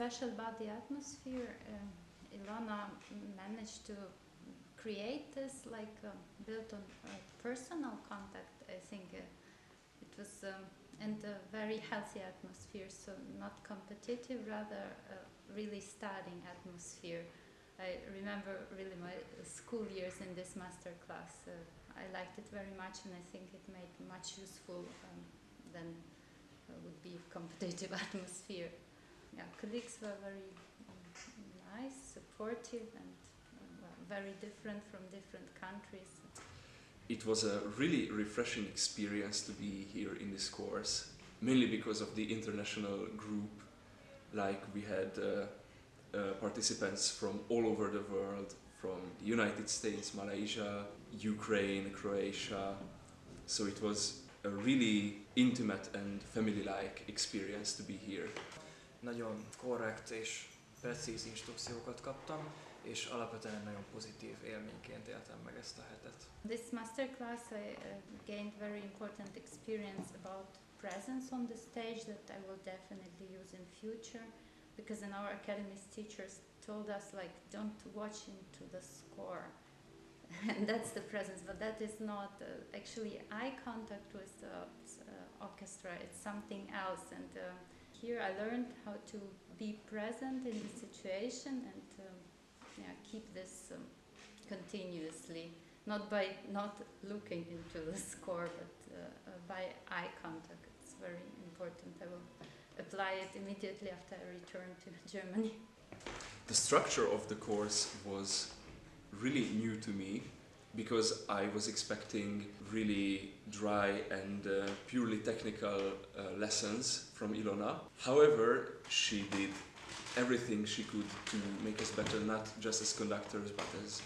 special about the atmosphere, Ilona managed to create this built on personal contact. I think it was and a very healthy atmosphere, so not competitive, rather really studying atmosphere. I remember really my school years in this master class. I liked it very much, and I think it made much useful than would be competitive atmosphere. Yeah, colleagues were very nice, supportive, and very different from different countries. It was a really refreshing experience to be here in this course, mainly because of the international group. Like we had participants from all over the world, from the United States, Malaysia, Ukraine, Croatia. So it was a really intimate and family-like experience to be here. Nagyon korrekt és precíz instrukciókat kaptam, és alapvetően nagyon pozitív élményként éltem meg ezt a hetet. This masterclass I gained very important experience about presence on the stage that I will definitely use in future, because in our academy's teachers told us don't watch into the score. And that's the presence, but that is not actually eye contact with the orchestra. It's something else, and here I learned how to be present in the situation and keep this continuously, not by not looking into the score, but by eye contact. It's very important. I will apply it immediately after I return to Germany. The structure of the course was really new to me, because I was expecting really dry and purely technical lessons from Ilona. However, she did everything she could to make us better, not just as conductors, but as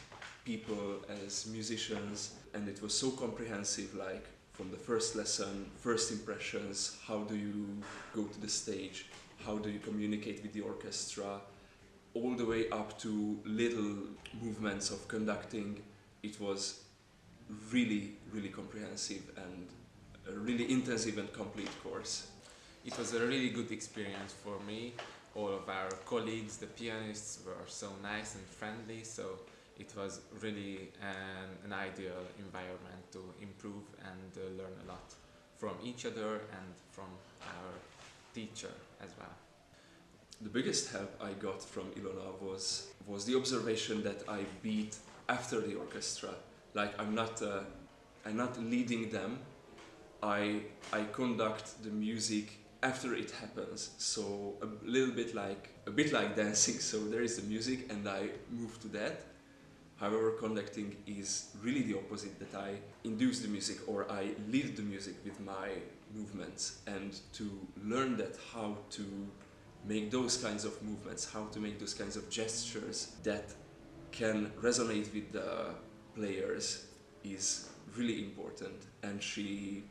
people, as musicians. And it was so comprehensive, like from the first lesson, first impressions, how do you go to the stage, how do you communicate with the orchestra, all the way up to little movements of conducting. It was really, really comprehensive and a really intensive and complete course. It was a really good experience for me. All of our colleagues, the pianists, were so nice and friendly, so it was really an ideal environment to improve and learn a lot from each other and from our teacher as well. The biggest help I got from Ilona was the observation that I beat after the orchestra. Like I'm not leading them. I conduct the music after it happens. So a bit like dancing. So there is the music and I move to that. However, conducting is really the opposite, that I induce the music or I lead the music with my movements, and to learn that how to make those kinds of movements, how to make those kinds of gestures that can resonate with the players is really important. And she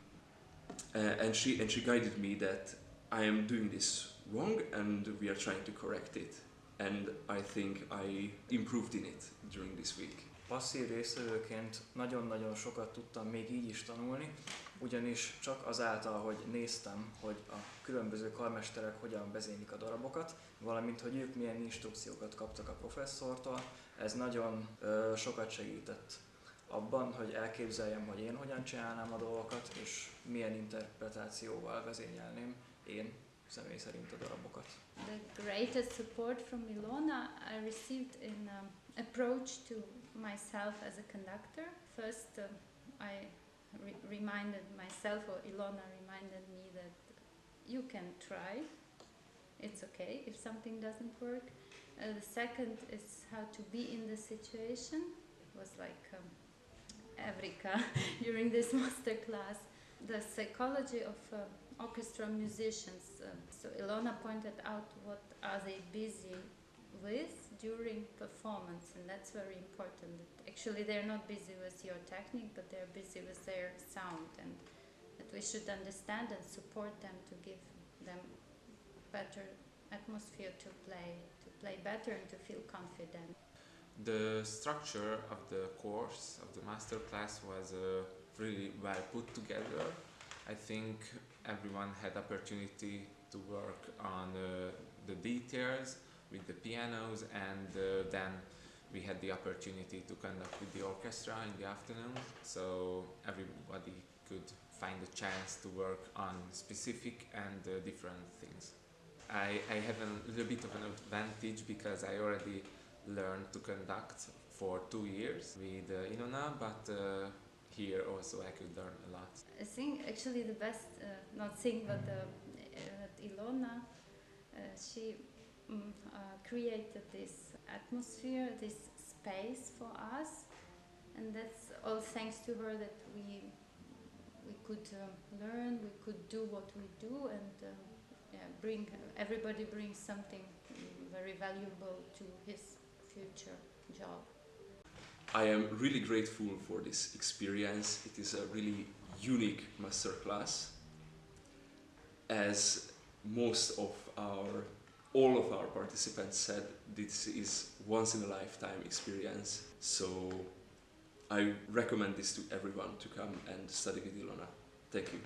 guided me that I am doing this wrong and we are trying to correct it. And I think I improved in it during this week. Passzív résztvevőként nagyon-nagyon sokat tudtam még így is tanulni, ugyanis csak azáltal, hogy néztem, hogy a különböző karmesterek hogyan vezénylik a darabokat, valamint hogy ők milyen instrukciókat kaptak a professzortól, ez nagyon sokat segített abban, hogy elképzeljem, hogy én hogyan csinálnám a dolgokat, és milyen interpretációval vezényelném én személy szerint a darabokat. The greatest support from Ilona I received in approach to myself as a conductor. First, I reminded myself, or Ilona reminded me that you can try. It's okay if something doesn't work. The second is how to be in the situation. It was like Evrika during this master class. The psychology of orchestra musicians. So Ilona pointed out what are they busy with during performance, and that's very important. Actually, they're not busy with your technique, but they're busy with their sound, and that we should understand and support them to give them better atmosphere to play better and to feel confident. The structure of the course, of the master class, was really well put together. I think everyone had opportunity to work on the details with the pianos, and then we had the opportunity to conduct with the orchestra in the afternoon, so everybody could find a chance to work on specific and different things. I have a little bit of an advantage because I already learned to conduct for 2 years with Ilona, but here also I could learn a lot. I think actually the best, not thing, but Ilona, she created this atmosphere, this space for us, and that's all thanks to her that we could learn, we could do what we do, and everybody brings something very valuable to his future job. I am really grateful for this experience. It is a really unique masterclass. As all of our participants said, this is once in a lifetime experience. So I recommend this to everyone to come and study with Ilona. Thank you.